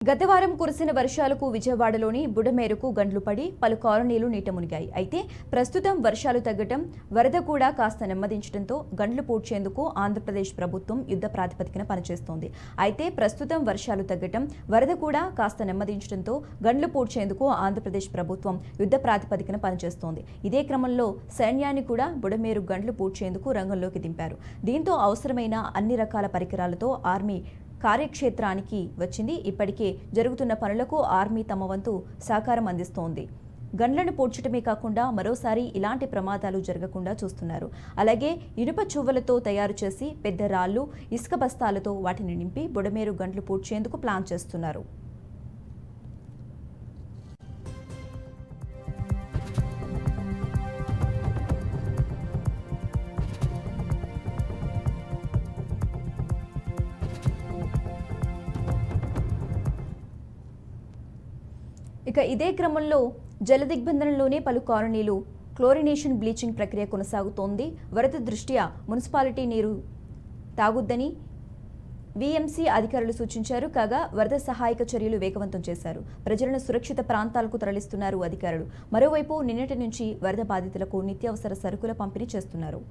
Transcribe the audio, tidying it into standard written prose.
గతవారం కురిసిన వర్షాలకు విజయవాడలోని బుడమేరుకు గండ్లు పడి పలు కాలనీలు నీట మునిగాయి. అయితే ప్రస్తుతం వర్షాలు తగ్గటం, వరద కూడా కాస్త నెమ్మదించడంతో గండ్లు పూడ్చేందుకు ఆంధ్రప్రదేశ్ ప్రభుత్వం యుద్ధ ప్రాతిపదికన పనిచేస్తోంది. అయితే ప్రస్తుతం వర్షాలు తగ్గటం, వరద కూడా కాస్త నెమ్మదించడంతో గండ్లు పూడ్చేందుకు ఆంధ్రప్రదేశ్ ప్రభుత్వం యుద్ధ ప్రాతిపదికన పనిచేస్తోంది. ఇదే క్రమంలో సైన్యాన్ని కూడా బుడమేరు గండ్లు పూడ్చేందుకు రంగంలోకి దింపారు. దీంతో అవసరమైన అన్ని రకాల పరికరాలతో ఆర్మీ కార్యక్షేత్రానికి వచ్చింది. ఇప్పటికే జరుగుతున్న పనులకు ఆర్మీ తమ వంతు సహకారం అందిస్తోంది. గండ్లను పూడ్చడమే కాకుండా మరోసారి ఇలాంటి ప్రమాదాలు జరగకుండా చూస్తున్నారు. అలాగే ఇనుప చువ్వలతో తయారు చేసి పెద్ద రాళ్లు, ఇసుక బస్తాలతో వాటిని నింపి బుడమేరు గండ్లు పూడ్చేందుకు ప్లాన్ చేస్తున్నారు. ఇక ఇదే క్రమంలో జలదిగ్బంధనంలోనే పలు కాలనీలు క్లోరినేషన్ బ్లీచింగ్ ప్రక్రియ కొనసాగుతోంది. వరద దృష్ట్యా మున్సిపాలిటీ నీరు తాగొద్దని వీఎంసీ అధికారులు సూచించారు. కాగా వరద సహాయక చర్యలు వేగవంతం చేశారు. ప్రజలను సురక్షిత ప్రాంతాలకు తరలిస్తున్నారు అధికారులు. మరోవైపు నిన్నటి నుంచి వరద బాధితులకు నిత్యావసర సరుకుల పంపిణీ చేస్తున్నారు.